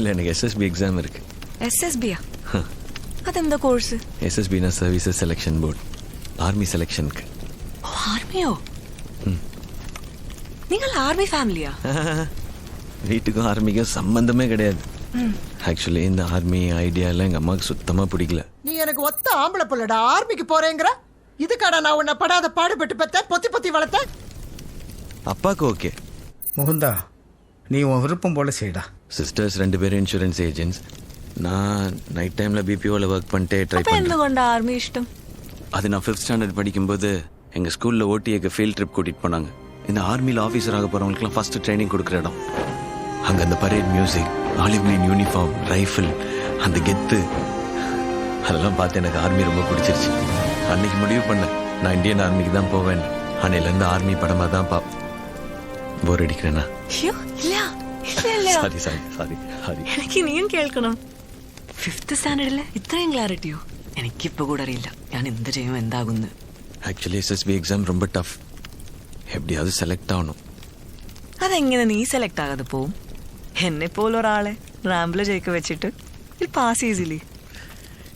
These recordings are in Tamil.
ഇല്ല എനിക്ക് SSB എക്സാം ഇருக்கு. SSB-യാ? അതെന്താ കോഴ്സ്? SSB ന സർവീസസ് സെലക്ഷൻ ബോർഡ്, ആർമി സെലക്ഷൻക്ക്. ഓ, ആർമിയോ? നിങ്ങൾ ആർമി ഫാമിലിയാ? வீட்டுக்கும் ஆர்மிக்கும் சம்பந்தமே கிடையாது. ஆக்சுவலி இந்த ஆர்மி ஐடியா எல்லாம் எங்க அம்மாவுக்கு சுத்தமா பிடிக்கல. நீ எனக்கு ஒத்த ஆம்பளை பிள்ளடா, ஆர்மிக்கு போறேங்கற இதுக்காடா நான் உன்னை படாத பாடுபட்டு பத்த பொத்தி பொத்தி வளர்த்த. அப்பாக்கு ஓகே. முகுந்தா, நீ உன் விருப்பம் போல செய்டா. சிஸ்டர்ஸ் 2 பேரும் இன்சூரன்ஸ் ஏஜென்ட்ஸ். நான் நைட் டைம்ல BPOல வர்க் பண்ணிட்டே ட்ரை அப்ப பண்றேன். എന്തുകൊണ്ടാ ആർമി ഇഷ്ടം? அது நான் 5th ஸ்டாண்டர்ட் படிக்கும்போது எங்க ஸ்கூல்ல OTA ஃபீல்ட் ட்ரிப் கூட்டிட்டு போனாங்க. இந்த ஆர்மில ஆபீசர் ஆக போறவங்களுக்குலாம் ஃபர்ஸ்ட் ட்ரைனிங் கொடுக்குற இடம். அங்க அந்த parade music, olive green uniform, rifle, அந்த கெத்து அதெல்லாம் பார்த்து எனக்கு ஆர்மி ரொம்ப பிடிச்சிருச்சு. அன்னைக்கு முடிவு பண்ணேன் நான் இந்தியன் ஆர்மிக்கு தான் போவேன். அன்னையிலேருந்து ஆர்மி படமாக தான் போர் அடிக்கிறேன்னா. അയ്യോ ഇല്ല ഇല്ല ഇല്ല. Sorry sorry sorry sorry. എനിക്ക് ഇനിയും കേൾക്കണം. 5th സ്റ്റാൻഡേർഡിലെ ഇത്രയും ക്ലാരിറ്റിയോ? എനിക്കിപ്പോ കൂടെ അറിയില്ല ഞാൻ എന്ത് ചെയ്യും എന്താകുന്നു. ஆக்சுவலி SSB எக்ஸாம் ரொம்ப டஃப். எப்படியாவது செலக்ட் ஆகணும். അതെങ്ങനെ നീ സെലക്ട് ആകാതെ പോവും? എന്നെ പോലൊരാളെ റാമ്പില് ജയിക്ക വെച്ചിട്ട് പാസ് ഈസിലി.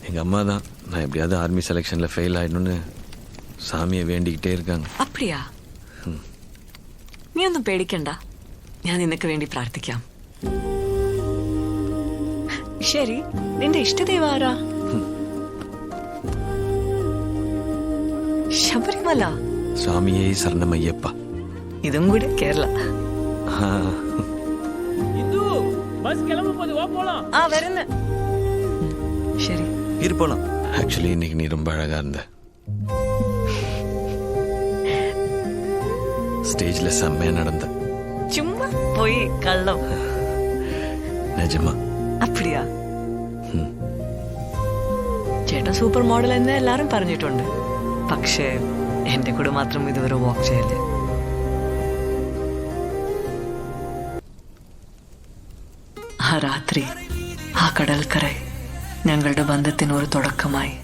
எங்கள் அம்மா தான் நான் எப்படியாவது ஆர்மி செலெக்ஷனில் ஃபெயில் ஆகிடணும்னு சாமியை வேண்டிக்கிட்டே இருக்காங்க. അപ്പടിയാ? നീ ഒന്നും പേടിക്കണ്ട, ഞാൻ നിനക്ക് വേണ്ടി പ്രാർത്ഥിക്കാം. ശരി, നിന്റെ ഇഷ്ടദൈവം ആരാ? ശബരിമല. சாமியே சரணம் ஐயப்பா. ഇതും കൂടി കേരള. ആ വരുന്ന. ശരി இரு போலாம். ஆக்சுவலி இன்னைக்கு நீ ரொம்ப அழகா இருந்த. ஸ்டேஜ்ல செம்மையா நடந்த. ചുമ്മാ പോയി കള്ളം. நிஜமா. അപ്പടിയാ? ചേട്ടൻ സൂപ്പർ മോഡൽ എന്ന് എല്ലാരും പറഞ്ഞിട്ടുണ്ട്. പക്ഷേ എന്റെ കൂടെ മാത്രം ഇതുവരെ വാക്ക് ചെയ്യല്ലേ. ആ രാത്രി, ആ കടൽക്കര ഞങ്ങളുടെ ബന്ധത്തിന് ഒരു തുടക്കമായി.